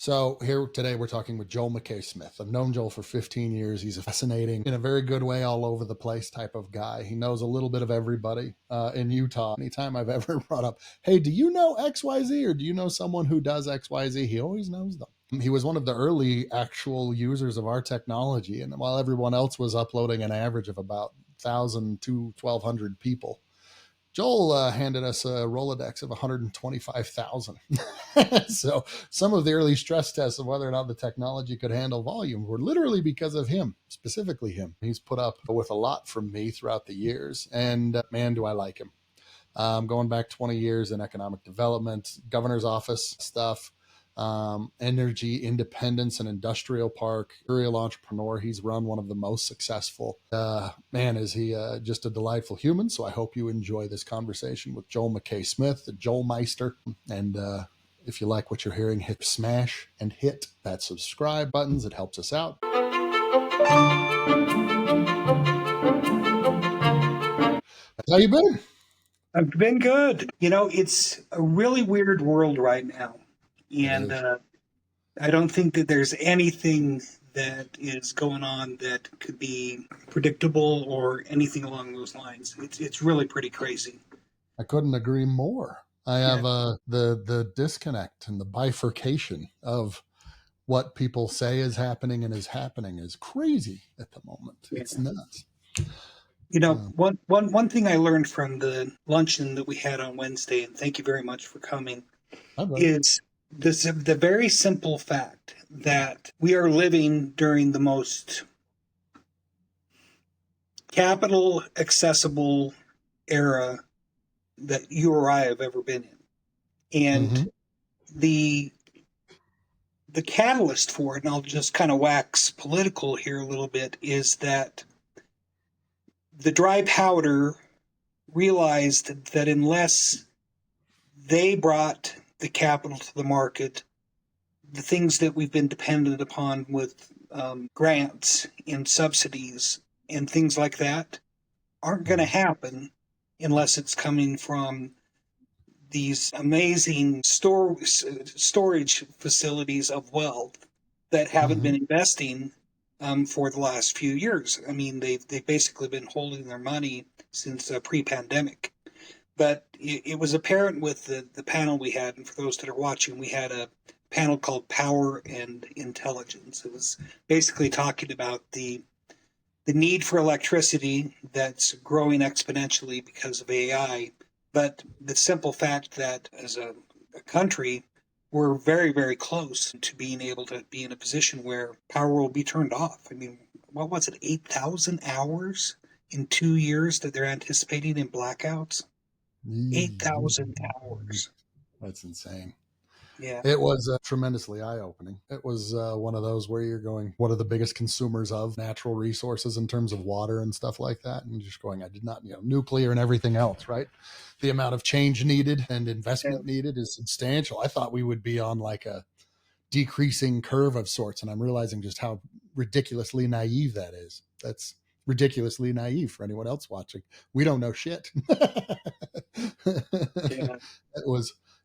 So here today we're talking with Joel McKay Smith. I've known Joel for 15 years. He's a fascinating, in a very good way, all over the place type of guy. He knows a little bit of everybody in Utah. Anytime I've ever brought up, hey, do you know XYZ or do you know someone who does XYZ? He always knows them. He was one of the early actual users of our technology. And while everyone else was uploading an average of about 1,000 to 1,200 people, Joel handed us a Rolodex of 125,000. So some of the early stress tests of whether or not the technology could handle volume were literally because of him, specifically him. He's put up with a lot from me throughout the years, and man, do I like him. Going back 20 years in economic development, governor's office stuff, energy independence and industrial park, serial entrepreneur. He's run one of the most successful. Man, is he just a delightful human. So I hope you enjoy this conversation with Joel McKay Smith, the Joel Maestro. And if you like what you're hearing, hit smash and hit that subscribe buttons. It helps us out. How you been? I've been good. It's a really weird world right now. And I don't think that there's anything that is going on that could be predictable or anything along those lines. It's really pretty crazy. I couldn't agree more. I have the disconnect and the bifurcation of what people say is happening and is happening is crazy at the moment. Yeah. It's nuts. One thing I learned from the luncheon that we had on Wednesday, and thank you very much for coming, is the very simple fact that we are living during the most capital accessible era that you or I have ever been in. And the catalyst for it, and I'll just kind of wax political here a little bit, is that the dry powder realized that unless they brought the capital to the market, the things that we've been dependent upon with grants and subsidies and things like that aren't going to happen unless it's coming from these amazing storage facilities of wealth that haven't been investing for the last few years. I mean, they've basically been holding their money since pre-pandemic. But it was apparent with the panel we had, and for those that are watching, we had a panel called Power and Intelligence. It was basically talking about the need for electricity that's growing exponentially because of AI, but the simple fact that as a country, we're very, very close to being able to be in a position where power will be turned off. I mean, what was it, 8,000 hours in 2 years that they're anticipating in blackouts? 8,000 hours. That's insane. Yeah. It was tremendously eye-opening. It was one of those where you're going, what are the biggest consumers of natural resources in terms of water and stuff like that? And you're just going, I did not, nuclear and everything else, right? The amount of change needed and investment needed is substantial. I thought we would be on like a decreasing curve of sorts, and I'm realizing just how ridiculously naive that is. That's ridiculously naive for anyone else watching. We don't know shit.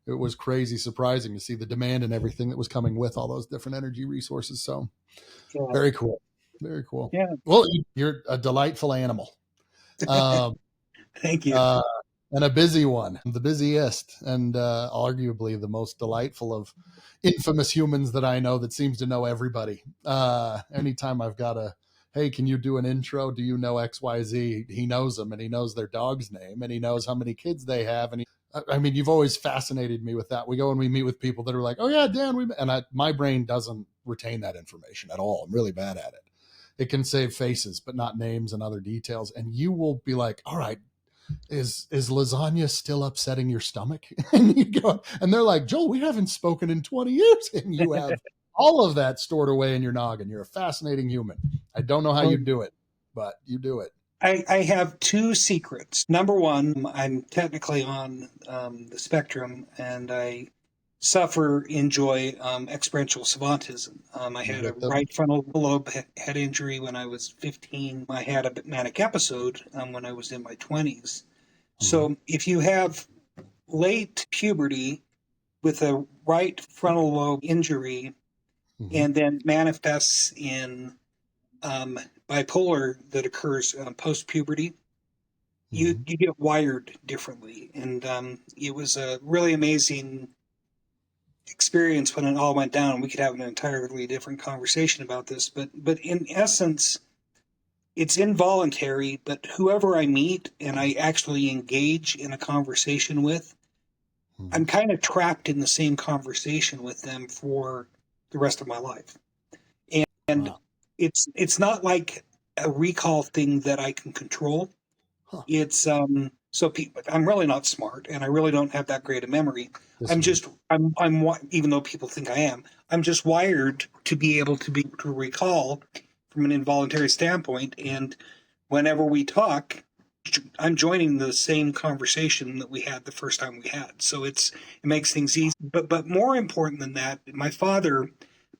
It was crazy surprising to see the demand and everything that was coming with all those different energy resources. So very cool. Very cool. Yeah. Well, you're a delightful animal. Thank you. And a busy one, the busiest, and arguably the most delightful of infamous humans that I know that seems to know everybody. Anytime I've got hey, can you do an intro? Do you know XYZ? He knows them, and he knows their dog's name, and he knows how many kids they have. And I mean, you've always fascinated me with that. We go and we meet with people that are like, oh yeah, Dan, my brain doesn't retain that information at all. I'm really bad at it. It can save faces, but not names and other details. And you will be like, all right, is lasagna still upsetting your stomach? And you go, and they're like, Joel, we haven't spoken in 20 years. And you have all of that stored away in your noggin. You're a fascinating human. I don't know how you do it, but you do it. I have two secrets. Number one, I'm technically on the spectrum, and I suffer, enjoy experiential savantism. I You had a get them. right frontal lobe head injury when I was 15. I had a manic episode when I was in my 20s. Mhm. So if you have late puberty with a right frontal lobe injury Mhm. and then manifests in um, bipolar that occurs post puberty, Mhm. you get wired differently. And it was a really amazing experience when it all went down. We could have an entirely different conversation about this, but in essence, it's involuntary. But whoever I meet and I actually engage in a conversation with, Mhm. I'm kind of trapped in the same conversation with them for the rest of my life. And Wow. it's not like a recall thing that I can control. Huh. It's so people, I'm really not smart, and I really don't have that great a memory. This is I'm even though people think I am, I'm just wired to be able to recall from an involuntary standpoint. And whenever we talk, I'm joining the same conversation that we had the first time we had. So it makes things easy. But more important than that, my father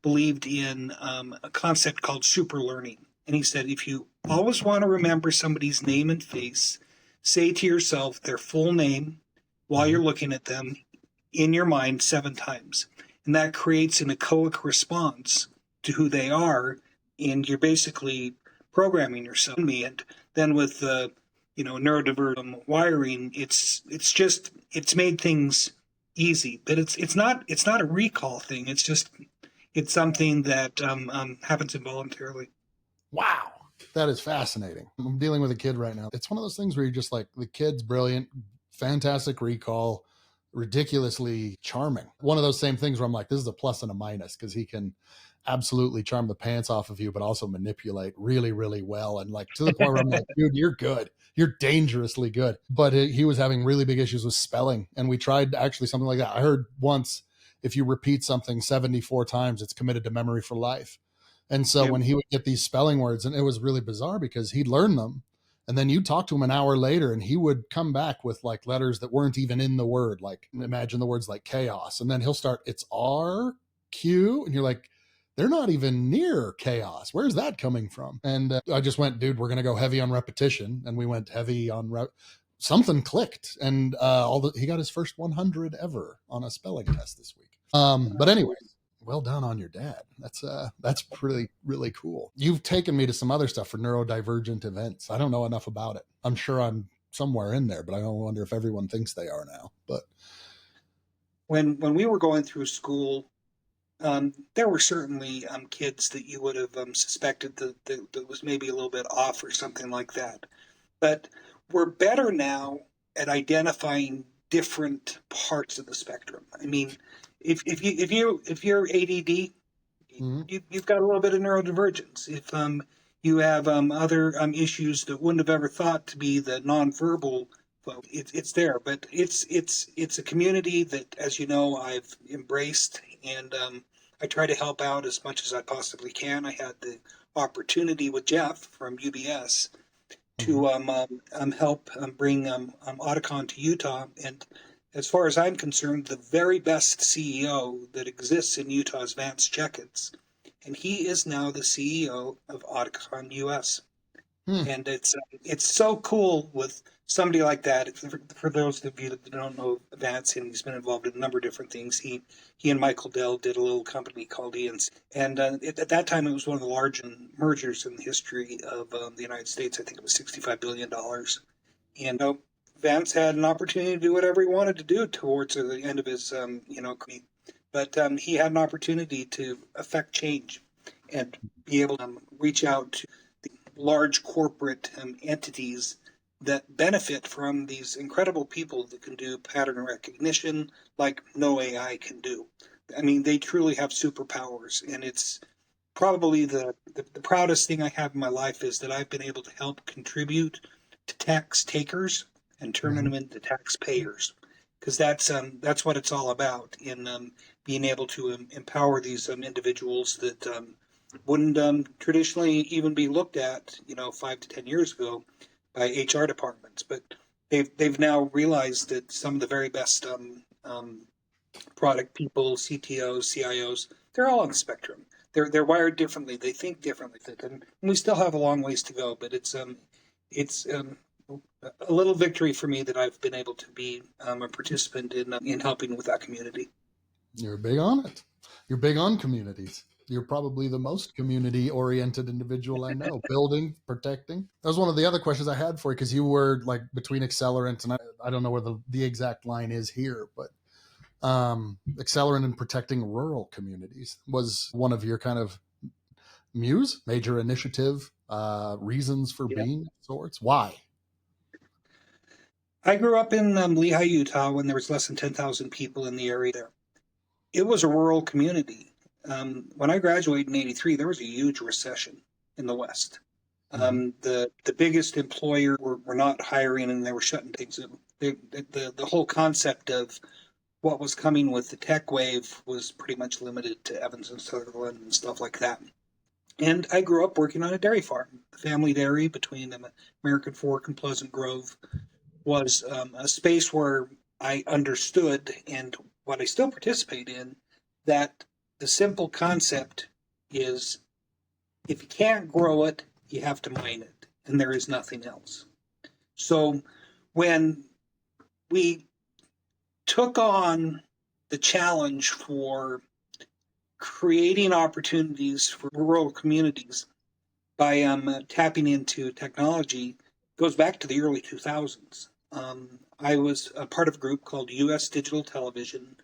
believed in a concept called super learning. And he said, if you always want to remember somebody's name and face, say to yourself their full name while Mhm. you're looking at them in your mind 7 times. And that creates an echoic response to who they are. And you're basically programming yourself. And then with the, neurodivergent wiring, it's made things easy. But it's not a recall thing. It's something that happens involuntarily. Wow. That is fascinating. I'm dealing with a kid right now. It's one of those things where you're just like, the kid's brilliant, fantastic recall, ridiculously charming. One of those same things where I'm like, this is a plus and a minus because he can absolutely charm the pants off of you, but also manipulate really, really well. And like to the point where I'm like, dude, you're good. You're dangerously good. But he was having really big issues with spelling. And we tried actually something like that. I heard once if you repeat something 74 times, it's committed to memory for life. And so Yeah. when he would get these spelling words, and it was really bizarre because he'd learn them. And then you talk to him an hour later and he would come back with like letters that weren't even in the word. Like imagine the words like chaos. And then he'll start, it's RQ. And you're like, they're not even near chaos. Where's that coming from? And I just went, dude, we're going to go heavy on repetition. And we went heavy on something clicked. And he got his first 100 ever on a spelling test this week. But anyway, well done on your dad. That's pretty really cool. You've taken me to some other stuff for neurodivergent events. I don't know enough about it. I'm sure I'm somewhere in there, but I don't wonder if everyone thinks they are now. But When we were going through school, there were certainly kids that you would have suspected that was maybe a little bit off or something like that. But we're better now at identifying different parts of the spectrum. I mean, if you're ADD, mhm. you've got a little bit of neurodivergence. If you have other issues that wouldn't have ever thought to be the nonverbal, well, it's there. But it's a community that, as you know, I've embraced, and I try to help out as much as I possibly can. I had the opportunity with Jeff from UBS Mhm. to help bring Otacon to Utah. And as far as I'm concerned, the very best CEO that exists in Utah is Vance Checketts. And he is now the CEO of Otacon US. Hmm. And it's so cool with somebody like that. For those of you that don't know Vance, and he's been involved in a number of different things. He and Michael Dell did a little company called Ian's, and at that time it was one of the largest mergers in the history of the United States. I think it was $65 billion, and Vance had an opportunity to do whatever he wanted to do towards the end of his career. But he had an opportunity to affect change and be able to reach out to large corporate entities that benefit from these incredible people that can do pattern recognition like no AI can do. I mean, they truly have superpowers, and it's probably the proudest thing I have in my life is that I've been able to help contribute to tax takers and turning Mhm. them into taxpayers, because that's what it's all about in being able to empower these individuals that wouldn't traditionally even be looked at, 5 to 10 years ago by HR departments. But they've now realized that some of the very best product people, CTOs, CIOs, they're all on the spectrum. They're wired differently. They think differently, and we still have a long ways to go. But it's a little victory for me that I've been able to be a participant in helping with that community. You're big on it. You're big on communities. You're probably the most community oriented individual I know. Building, protecting. That was one of the other questions I had for you, because you were like between accelerant and I don't know where the exact line is here, but accelerant and protecting rural communities was one of your kind of major initiative, reasons for Yeah. being of sorts. Why? I grew up in Lehi, Utah, when there was less than 10,000 people in the area there. It was a rural community. When I graduated in '83, there was a huge recession in the West. Mm-hmm. The biggest employer were not hiring, and they were shutting things. The whole concept of what was coming with the tech wave was pretty much limited to Evans and Sutherland and stuff like that. And I grew up working on a dairy farm. The family dairy between American Fork and Pleasant Grove was a space where I understood, and what I still participate in, that the simple concept is if you can't grow it, you have to mine it, and there is nothing else. So when we took on the challenge for creating opportunities for rural communities by tapping into technology, goes back to the early 2000s. I was a part of a group called U.S. Digital Television,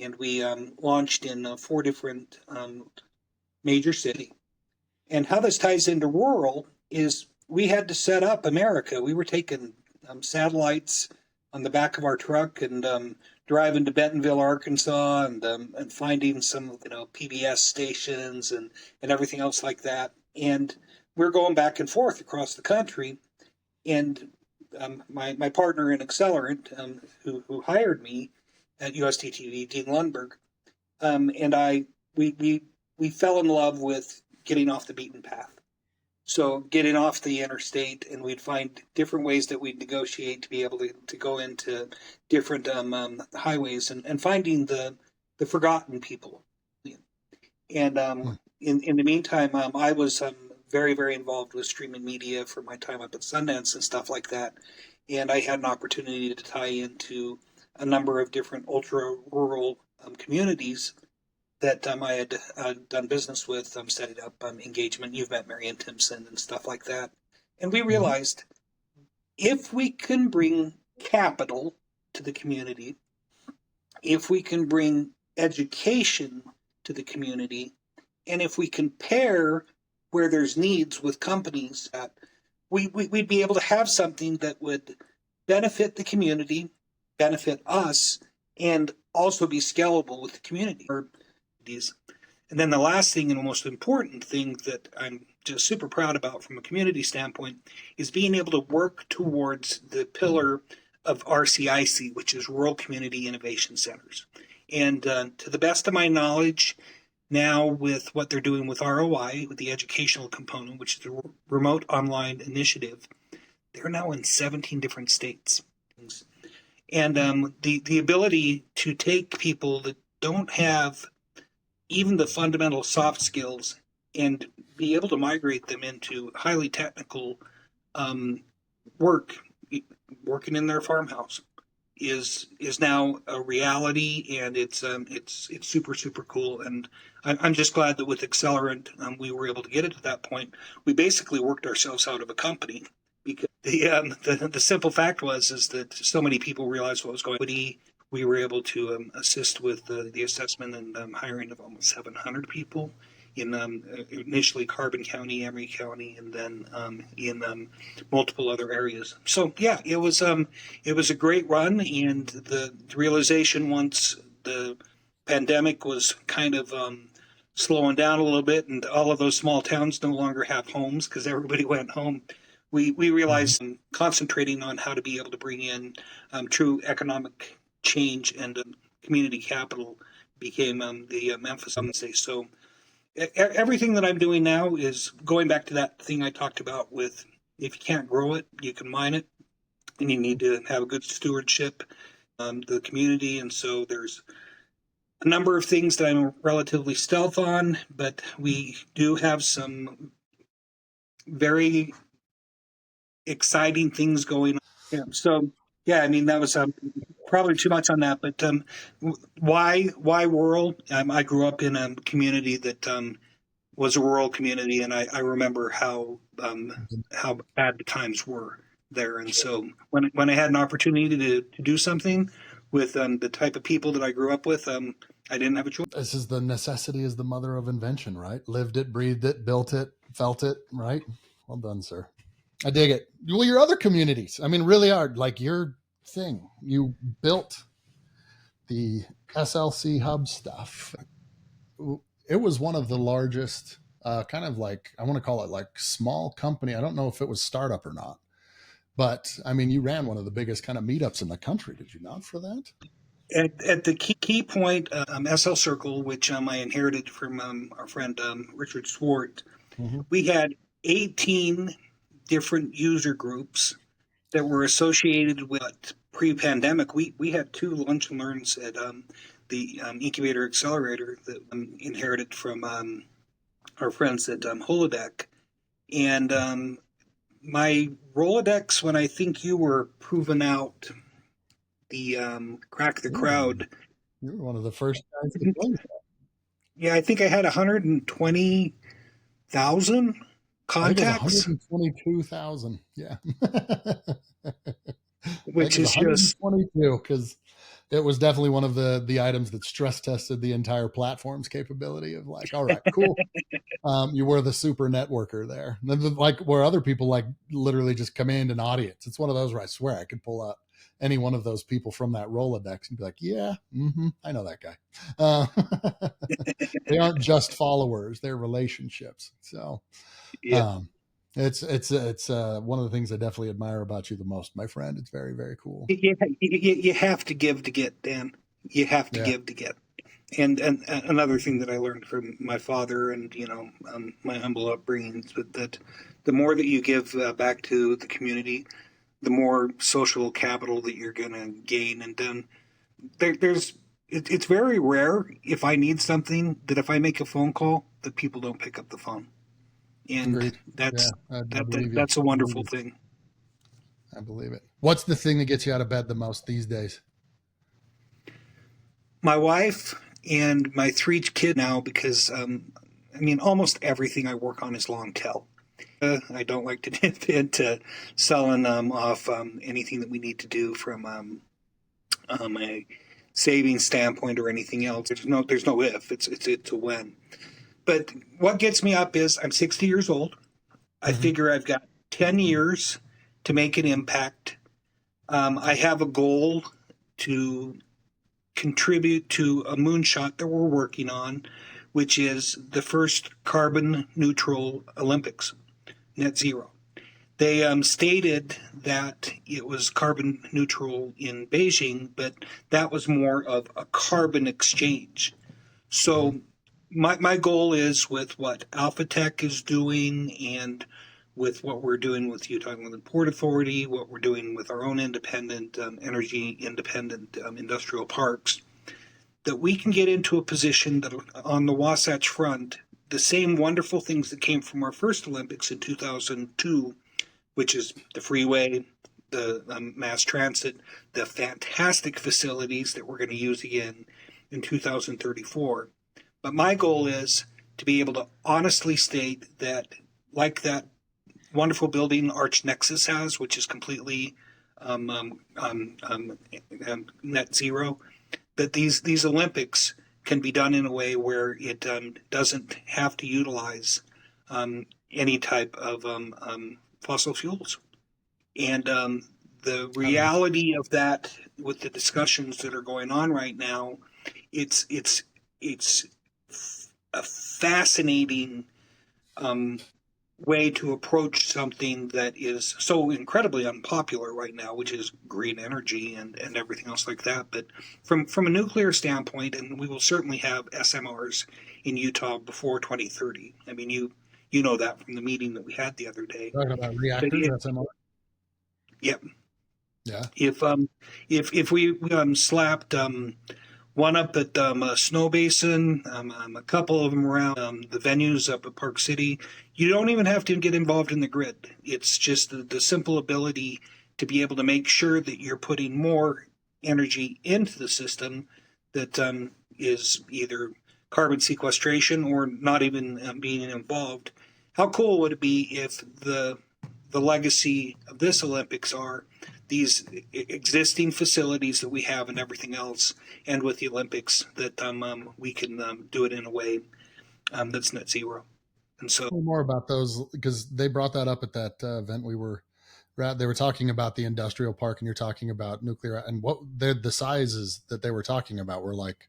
and we launched in 4 different major cities. And how this ties into rural is we had to set up America. We were taking satellites on the back of our truck and driving to Bentonville, Arkansas, and finding some PBS stations and everything else like that. And we're going back and forth across the country. And my partner in Accelerant, who hired me at USDTV, Dean Lundberg, and we fell in love with getting off the beaten path. So getting off the interstate, and we'd find different ways that we'd negotiate to be able to go into different highways and finding the forgotten people. And in the meantime, I was very, very involved with streaming media for my time up at Sundance and stuff like that. And I had an opportunity to tie into a number of different ultra rural communities that I had done business with, setting up engagement. You've met Marianne Timpson and stuff like that. And we Mm-hmm. realized if we can bring capital to the community, if we can bring education to the community, and if we can pair where there's needs with companies, we'd be able to have something that would benefit the community, benefit us, and also be scalable with the community. And then the last thing and the most important thing that I'm just super proud about from a community standpoint is being able to work towards the pillar of RCIC, which is Rural Community Innovation Centers. And to the best of my knowledge, now with what they're doing with ROI, with the educational component, which is the Remote Online Initiative, they're now in 17 different states. And the ability to take people that don't have even the fundamental soft skills and be able to migrate them into highly technical working in their farmhouse is now a reality, and it's super super cool. And I'm just glad that with Accelerant we were able to get it to that point. We basically worked ourselves out of a company because the simple fact was is that so many people realized what was going on. We were able to assist with the assessment and hiring of almost 700 people in initially Carbon County, Emery County, and then in multiple other areas. So yeah, it was a great run, and the realization once the pandemic was kind of slowing down a little bit, and all of those small towns no longer have homes because everybody went home. We realized concentrating on how to be able to bring in true economic change and community capital became the emphasis. So everything that I'm doing now is going back to that thing I talked about with if you can't grow it, you can mine it, and you need to have a good stewardship, the community. And so there's a number of things that I'm relatively stealth on, but we do have some very exciting things going on. Yeah. So, yeah, I mean, that was probably too much on that, but why rural? I grew up in a community that was a rural community, and I remember how bad the times were there. And so when I had an opportunity to do something with the type of people that I grew up with, I didn't have a choice. This is the necessity is the mother of invention, right? Lived it, breathed it, built it, felt it, right? Well done, sir. I dig it. Well, your other communities, I mean, really are like your thing. You built the SLC hub stuff. It was one of the largest, kind of like, I want to call it like small company. I don't know if it was startup or not, but I mean, you ran one of the biggest kind of meetups in the country, did you not, for that? At the key point, SL Circle, which I inherited from our friend Richard Swart, Mm-hmm. we had 18 different user groups that were associated with pre-pandemic. We had two lunch and learns at the incubator accelerator that inherited from our friends at Holodeck. And my Rolodex, when I think you were proving out the crack the crowd. You were one of the first guys to play. Yeah, I think I had 120,000 contacts. I think it was 122,000. Yeah. Which is just 122 because it was definitely one of the items that stress tested the entire platform's capability of like, all right, cool. You were the super networker there. Like where other people like literally just command an audience. It's one of those where I swear I could pull up any one of those people from that Rolodex and be like, yeah, I know that guy. They aren't just followers; they're relationships. So, yeah. it's one of the things I definitely admire about you the most, my friend. It's very, very cool. You have to give to get, Dan. You have to Yeah. give to get. And another thing that I learned from my father and my humble upbringing is that the more that you give back to the community, the more social capital that you're going to gain. And then it's very rare if I need something that if I make a phone call that people don't pick up the phone, and Agreed. that's Yeah, I believe you. that's a I believe wonderful you. thing. I believe it. What's the thing that gets you out of bed the most these days? My wife and my three kids now, because I mean, almost everything I work on is long tail. I don't like to dip into selling off anything that we need to do from a savings standpoint or anything else. There's no if. It's a when. But what gets me up is I'm 60 years old. I figure I've got 10 years to make an impact. I have a goal to contribute to a moonshot that we're working on, which is the first carbon neutral Olympics, net zero. They stated that it was carbon neutral in Beijing, but that was more of a carbon exchange. So my goal is with what Alpha Tech is doing and with what we're doing with Utah Inland Port Authority, what we're doing with our own independent energy independent industrial parks, that we can get into a position that on the Wasatch Front, the same wonderful things that came from our first Olympics in 2002, which is the freeway, the mass transit, the fantastic facilities that we're going to use again in 2034. But my goal is to be able to honestly state that, like that wonderful building Arch Nexus has, which is completely net zero, that these Olympics can be done in a way where it doesn't have to utilize any type of fossil fuels. And the reality of that, with the discussions that are going on right now, it's a fascinating way to approach something that is so incredibly unpopular right now, which is green energy and everything else like that. But from a nuclear standpoint, and we will certainly have SMRs in Utah before 2030. I mean, you know that from the meeting that we had the other day. Talking about reactors, SMR. Yep. Yeah. If we slapped one up at Snow Basin, a couple of them around the venues up at Park City. You don't even have to get involved in the grid. It's just the simple ability to be able to make sure that you're putting more energy into the system that is either carbon sequestration or not even being involved. How cool would it be if the legacy of this Olympics are these existing facilities that we have and everything else, and with the Olympics that we can do it in a way that's net zero. And so More about those because they brought that up at that event we were at. They were talking about the industrial park, and you're talking about nuclear, and what the sizes that they were talking about were like.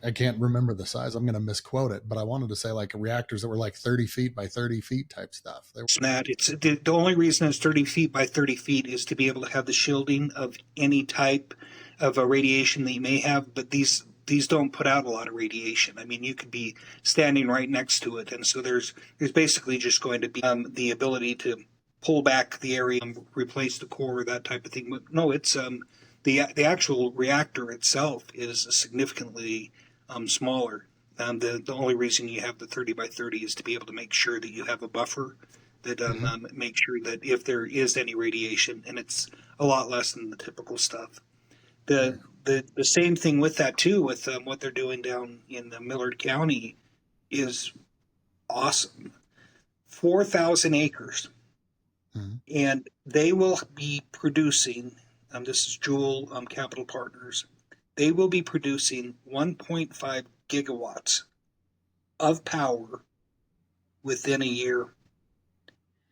I can't remember the size. I'm going to misquote it, but I wanted to say like reactors that were like 30 feet by 30 feet type stuff. They were, that it's the only reason it's 30 feet by 30 feet is to be able to have the shielding of any type of a radiation that you may have, but these don't put out a lot of radiation. I mean, you could be standing right next to it, and so there's basically just going to be the ability to pull back the area, replace the core, that type of thing. But no, it's the actual reactor itself is significantly smaller. The only reason you have the 30 by 30 is to be able to make sure that you have a buffer that make sure that if there is any radiation, and it's a lot less than the typical stuff. The same thing with that too, with what they're doing down in Millard County is awesome. 4,000 acres, and they will be producing. This is Joule Capital Partners. They will be producing 1.5 gigawatts of power within a year.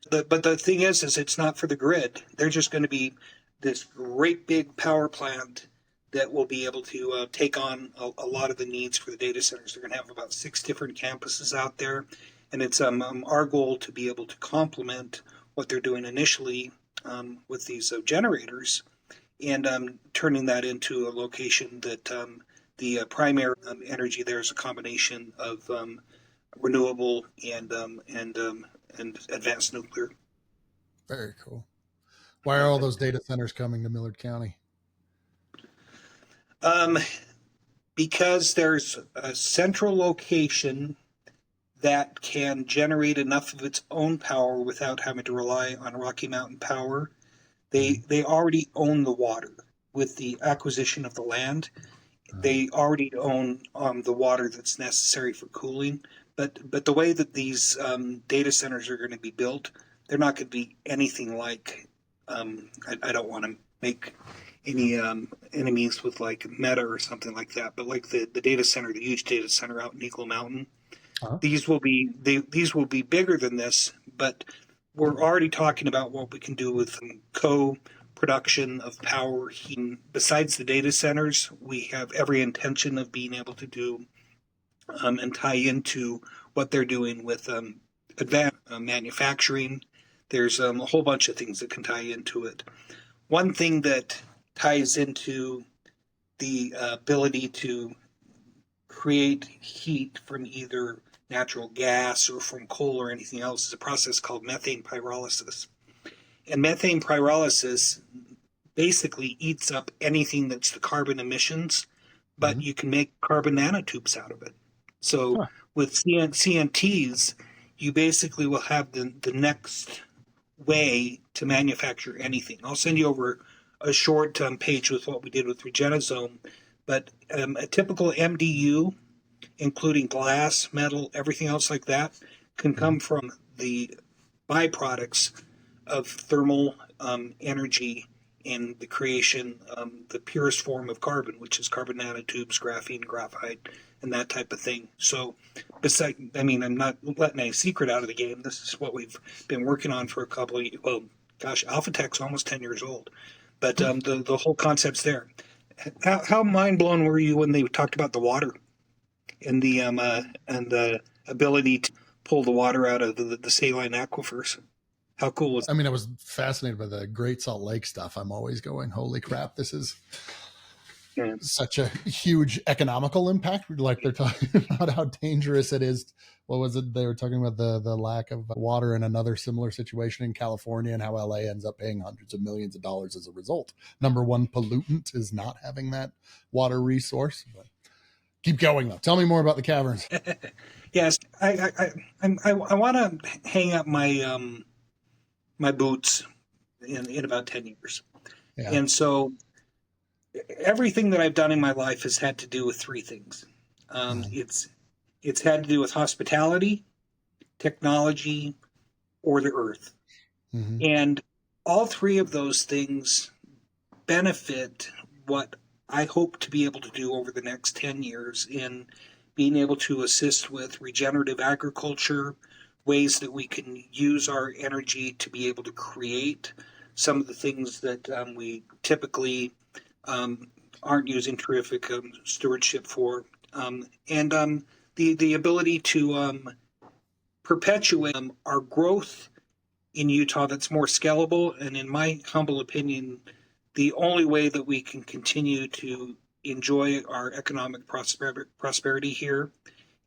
But the thing is it's not for the grid. They're just going to be this great big power plant that will be able to take on a lot of the needs for the data centers. They're going to have about 6 different campuses out there, and it's our goal to be able to complement what they're doing initially with these generators, and turning that into a location that the primary energy there is a combination of renewable and advanced nuclear. very cool. Why are all those data centers coming to Millard County? Because there's a central location that can generate enough of its own power without having to rely on Rocky Mountain Power. They already own the water with the acquisition of the land. They already own the water that's necessary for cooling. But the way that these data centers are going to be built, they're not going to be anything like. I don't want to make any enemies with like Meta or something like that, but like the data center, the huge data center out in Eagle Mountain, these will be bigger than this. But we're already talking about what we can do with co-production of power. Besides the data centers, we have every intention of being able to do and tie into what they're doing with advanced manufacturing. There's a whole bunch of things that can tie into it. One thing that ties into the ability to create heat from either natural gas or from coal or anything else is a process called methane pyrolysis. And methane pyrolysis basically eats up anything that's the carbon emissions, but you can make carbon nanotubes out of it. So with CNTs, you basically will have the next way to manufacture anything. I'll send you over a short page with what we did with Regenisome, but a typical MDU, including glass, metal, everything else like that, can come from the byproducts of thermal energy in the creation, the purest form of carbon, which is carbon nanotubes, graphene, graphite, and that type of thing. So, I'm not letting any secret out of the game. This is what we've been working on for a couple of years. Well, gosh, Alpha Tech's almost 10 years old. But the whole concept's there. How mind blown were you when they talked about the water and the ability to pull the water out of the saline aquifers? How cool was I mean, I was fascinated by the Great Salt Lake stuff. I'm always going, holy crap, this is Yeah. such a huge economical impact. Like they're talking about how dangerous it is. What was it? They were talking about the lack of water in another similar situation in California and how LA ends up paying hundreds of millions of dollars as a result. Number one pollutant is not having that water resource. But keep going though. Tell me more about the caverns. Yes, I want to hang up my boots in about 10 years, Yeah. and so everything that I've done in my life has had to do with three things. Mm-hmm. It's had to do with hospitality, technology, or the earth, Mm-hmm. and all three of those things benefit what I hope to be able to do over the next 10 years in being able to assist with regenerative agriculture, ways that we can use our energy to be able to create some of the things that we typically um, aren't using terrific stewardship for, and the ability to perpetuate our growth in Utah that's more scalable. And in my humble opinion, the only way that we can continue to enjoy our economic prosperity here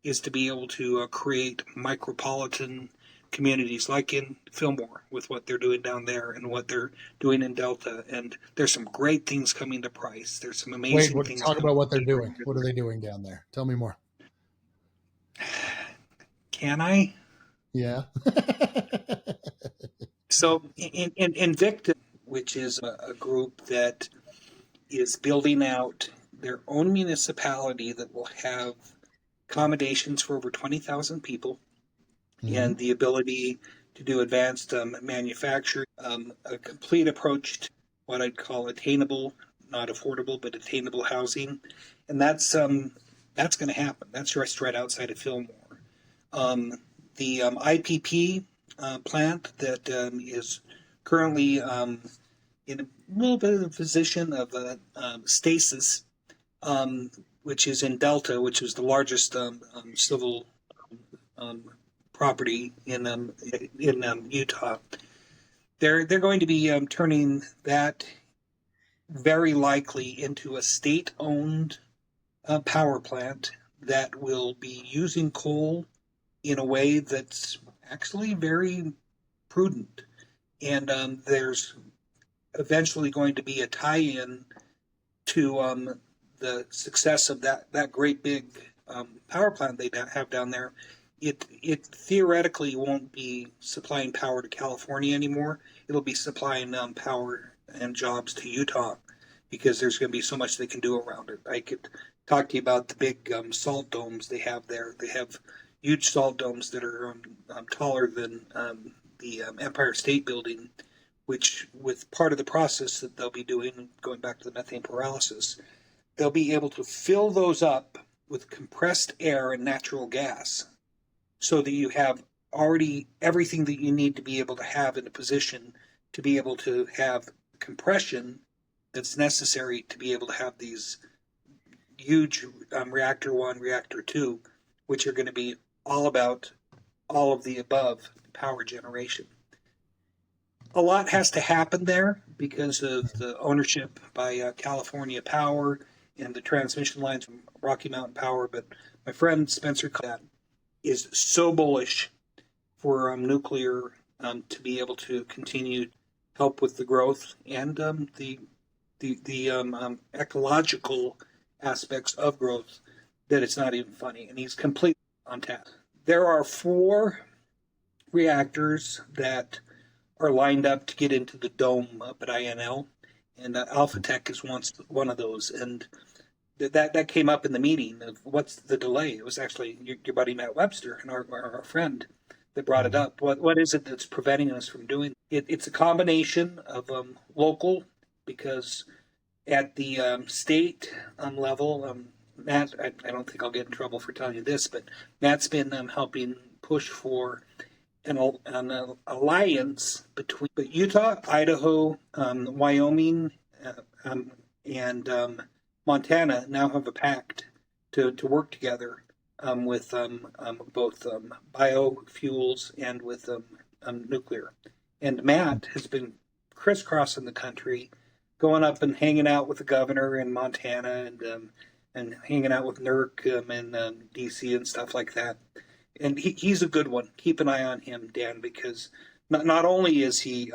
is to be able to create micropolitan communities like in Fillmore with what they're doing down there and what they're doing in Delta. And there's some great things coming to Price. There's some Wait, amazing things talk coming about what they're to doing. What are they doing down there? Tell me more. Can I? Yeah. So in Invicta, which is a group that is building out their own municipality that will have accommodations for over 20,000 people Mm-hmm. and the ability to do advanced manufacturing, a complete approach to what I'd call attainable, not affordable, but attainable housing. And that's going to happen. That's just right outside of Fillmore. The IPP plant that is currently in a little bit of the position of stasis, um, which is in Delta, which is the largest civil um, property in Utah. They're going to be turning that very likely into a state-owned power plant that will be using coal in a way that's actually very prudent. And there's eventually going to be a tie-in to the success of that great big power plant they have down there. It theoretically won't be supplying power to California anymore. It'll be supplying power and jobs to Utah because there's going to be so much they can do around it. I could talk to you about the big salt domes they have there. They have huge salt domes that are taller than the Empire State Building, which with part of the process that they'll be doing, going back to the methane pyrolysis, they'll be able to fill those up with compressed air and natural gas so that you have already everything that you need to be able to have in a position to be able to have compression that's necessary to be able to have these huge reactor 1, reactor 2, which are going to be all about all of the above power generation. A lot has to happen there because of the ownership by California Power and the transmission lines from Rocky Mountain Power. But my friend Spencer is so bullish for nuclear to be able to continue to help with the growth and the ecological aspects of growth that it's not even funny. And he's completely on task. There are 4 reactors that are lined up to get into the dome up at INL, and Alpha Tech is one of those. And that came up in the meeting of what's the delay. It was actually your buddy Matt Webster and our friend that brought it Mm-hmm. up. What is it that's preventing us from doing it? It's a combination of local, because at the state level, Matt, I don't think I'll get in trouble for telling you this, but Matt's been helping push for an alliance between Utah, Idaho, Wyoming, and Montana now have a pact to work together with both biofuels and with nuclear. And Matt has been crisscrossing the country going up and hanging out with the governor in Montana and hanging out with NERC in DC and stuff like that. And he's a good one. Keep an eye on him, Dan, because not only is he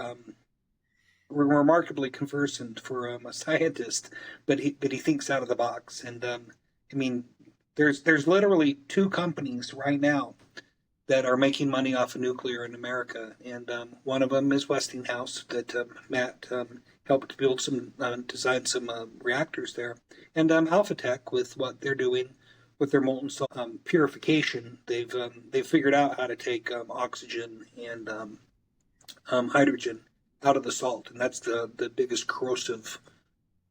remarkably conversant for a scientist, but he thinks out of the box. And I mean, there's literally two companies right now that are making money off of nuclear in America, and one of them is Westinghouse that Matt helped build some, design some reactors there, and AlphaTech with what they're doing with their molten salt purification. They've figured out how to take oxygen and hydrogen out of the salt, and that's the biggest corrosive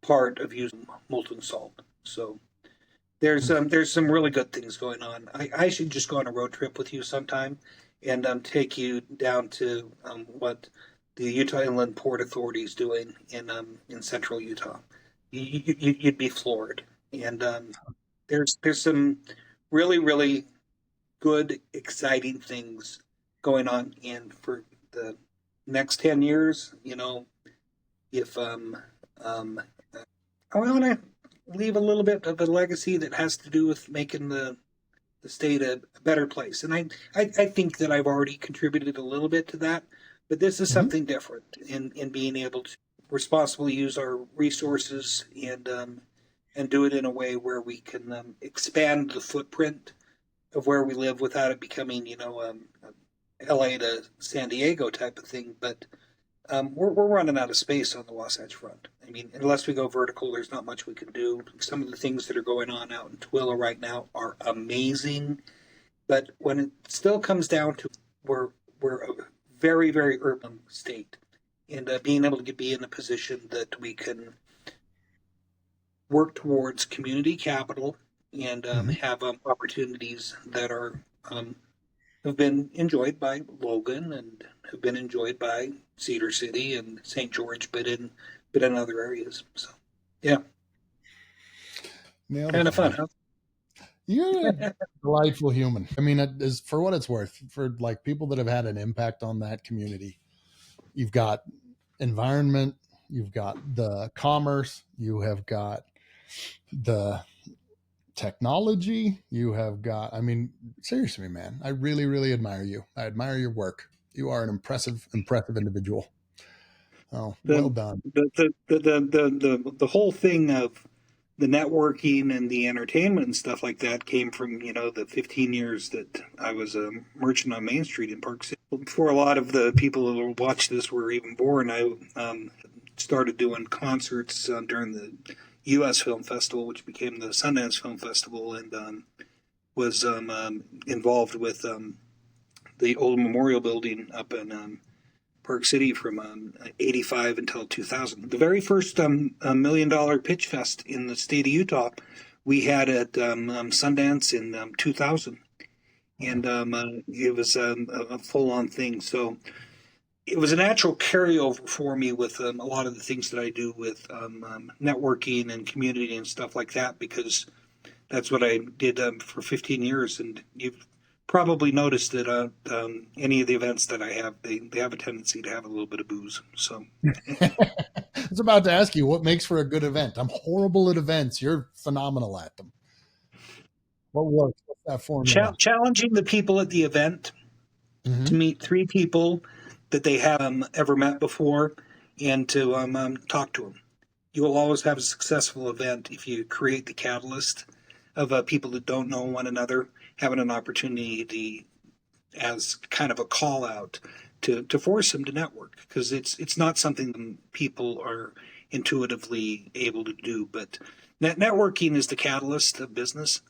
part of using molten salt. So there's some really good things going on. I should just go on a road trip with you sometime and take you down to what the Utah Inland Port Authority is doing in central Utah. You'd be floored. And there's some really good, exciting things going on. And for the next 10 years, if I want to leave a little bit of a legacy that has to do with making the state a better place. And I think that I've already contributed a little bit to that, but this is something different in being able to responsibly use our resources and do it in a way where we can expand the footprint of where we live without it becoming, LA to San Diego type of thing. But we're running out of space on the Wasatch Front. I mean, unless we go vertical, there's not much we can do. Some of the things that are going on out in Tooele right now are amazing, but when it still comes down to we're a very urban state, and being able to be in a position that we can work towards community capital and have opportunities that are have been enjoyed by Logan and have been enjoyed by Cedar City and St. George, but in other areas. So, yeah, kind of fun, huh? You're a delightful human. I mean, as for what it's worth, for like people that have had an impact on that community, you've got environment, you've got the commerce, you have got the technology, you have got, I mean, seriously, man, I really admire you. I admire your work. You are an impressive individual. Oh, well done. The whole thing of the networking and the entertainment and stuff like that came from, the 15 years that I was a merchant on Main Street in Park City. Before a lot of the people who watch this were even born, I started doing concerts during the U.S. Film Festival, which became the Sundance Film Festival, and was involved with the old memorial building up in Park City from 85 until 2000. The very first $1 million pitch fest in the state of Utah we had at Sundance in 2000. And it was a full-on thing. So it was a natural carryover for me with a lot of the things that I do with networking and community and stuff like that, because that's what I did for 15 years. And you've probably noticed that any of the events that I have, they have a tendency to have a little bit of booze. So I was about to ask you what makes for a good event. I'm horrible at events. You're phenomenal at them. What works? What's that formula? Challenging the people at the event to meet 3 people that they haven't ever met before and to talk to them. You will always have a successful event if you create the catalyst of people that don't know one another having an opportunity as kind of a call out to force them to network, because it's not something people are intuitively able to do. But networking is the catalyst of business,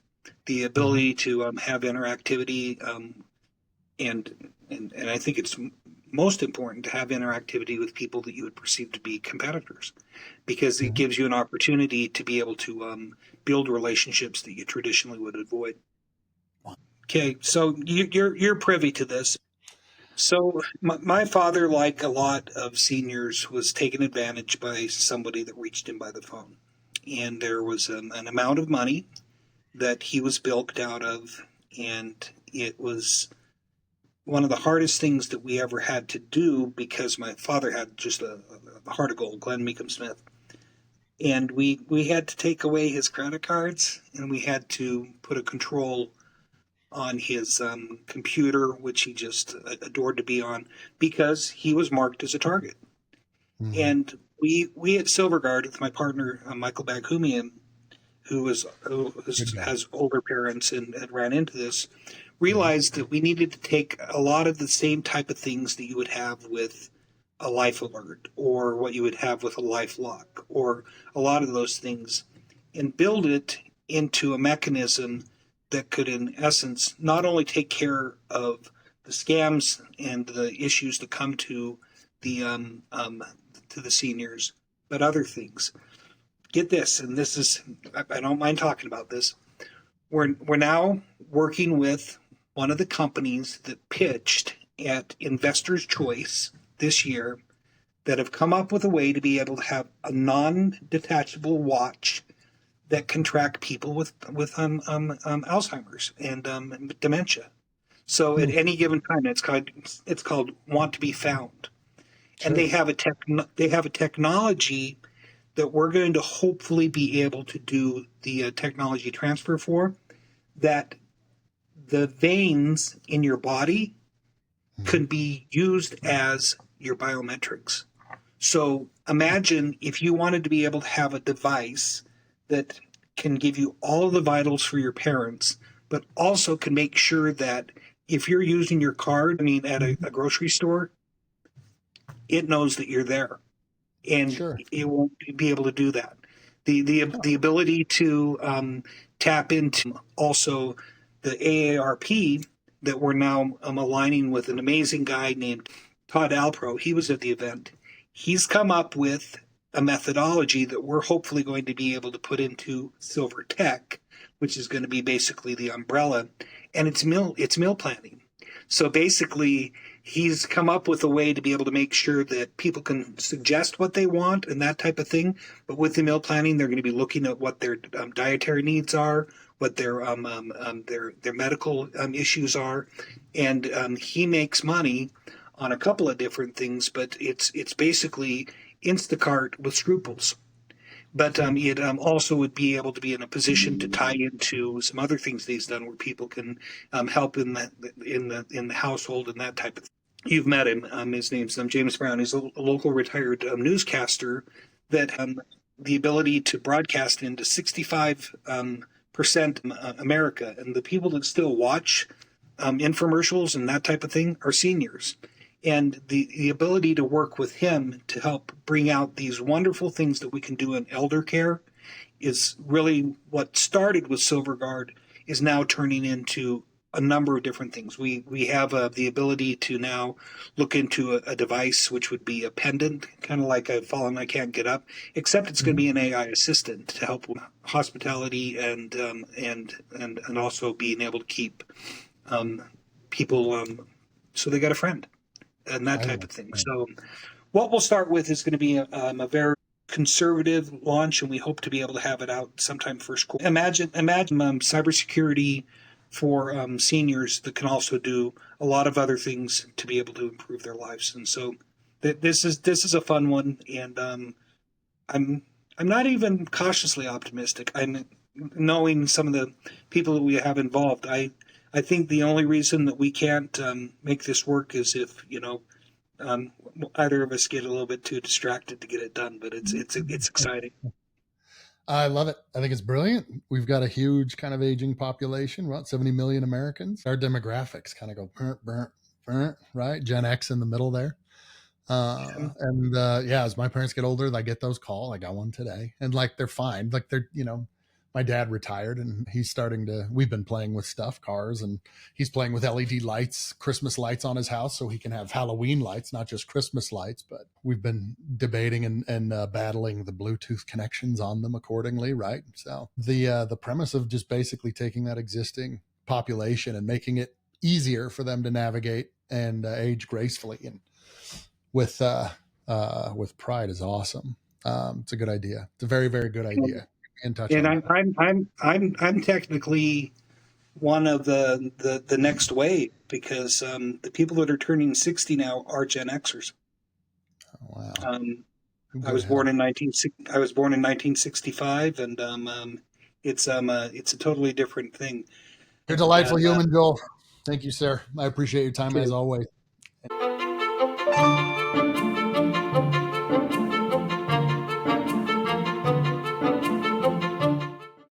the ability to have interactivity, and I think it's most important to have interactivity with people that you would perceive to be competitors, because it gives you an opportunity to be able to build relationships that you traditionally would avoid. Okay, so you're privy to this. So my father, like a lot of seniors, was taken advantage by somebody that reached him by the phone, and there was an amount of money that he was bilked out of, and it was one of the hardest things that we ever had to do, because my father had just a heart of gold, Glenn Meekum Smith, and we had to take away his credit cards, and we had to put a control on his computer, which he just adored to be on, because he was marked as a target. Mm-hmm. And we at Silverguard with my partner Michael Baghumian, has older parents and ran into this, realized that we needed to take a lot of the same type of things that you would have with a life alert or what you would have with a life lock or a lot of those things and build it into a mechanism that could, in essence, not only take care of the scams and the issues that come the to the seniors, but other things. Get this, and this is, I don't mind talking about this. We're now working with one of the companies that pitched at Investors Choice this year that have come up with a way to be able to have a non-detachable watch that can track people with Alzheimer's and dementia. So at any given time, it's called Want to Be Found, and Sure. they have a technology that we're going to hopefully be able to do the technology transfer for, that the veins in your body could be used as your biometrics. So imagine if you wanted to be able to have a device that can give you all of the vitals for your parents, but also can make sure that if you're using your card, at a grocery store, it knows that you're there, and Sure. it won't be able to do that. The ability to tap into also the AARP, that we're now aligning with an amazing guy named Todd Alpro. He was at the event. He's come up with a methodology that we're hopefully going to be able to put into Silver Tech, which is going to be basically the umbrella, and it's meal planning. So basically, he's come up with a way to be able to make sure that people can suggest what they want and that type of thing. But with the meal planning, they're going to be looking at what their dietary needs are, what their medical issues are, and he makes money on a couple of different things. But it's basically Instacart with scruples. But it also would be able to be in a position to tie into some other things that he's done, where people can help in the household and that type of thing. You've met him. His name's James Brown. He's a local retired newscaster that the ability to broadcast into 65% America, and the people that still watch infomercials and that type of thing are seniors. And the ability to work with him to help bring out these wonderful things that we can do in elder care is really what started with Silverguard, is now turning into a number of different things. We have the ability to now look into a device which would be a pendant, kind of like I've fallen, I can't get up, except it's going to be an AI assistant to help with hospitality and also being able to keep people so they got a friend and that type of thing. So what we'll start with is going to be a very conservative launch, and we hope to be able to have it out sometime first quarter. Imagine cybersecurity for seniors that can also do a lot of other things to be able to improve their lives. And so this is a fun one, and I'm not even cautiously optimistic. I'm knowing some of the people that we have involved. I think the only reason that we can't make this work is if either of us get a little bit too distracted to get it done. But it's exciting. I love it. I think it's brilliant. We've got a huge kind of aging population, about 70 million Americans. Our demographics kind of go burnt, burnt, burnt, right? Gen X in the middle there. As my parents get older, I get those calls. I got one today, and like they're fine. Like my dad retired, and we've been playing with stuff, cars, and he's playing with LED lights, Christmas lights on his house, so he can have Halloween lights, not just Christmas lights. But we've been debating and battling the Bluetooth connections on them accordingly, right? So the premise of just basically taking that existing population and making it easier for them to navigate and age gracefully and with pride is awesome. It's a good idea. It's a very, very good idea. In touch And on that. I'm technically one of the next wave, because the people that are turning 60 now are Gen Xers. Oh, wow. I Good was born hell. in 1965, and it's a totally different thing. You're a And delightful human, Joel. Thank you, sir. I appreciate your time okay, as always.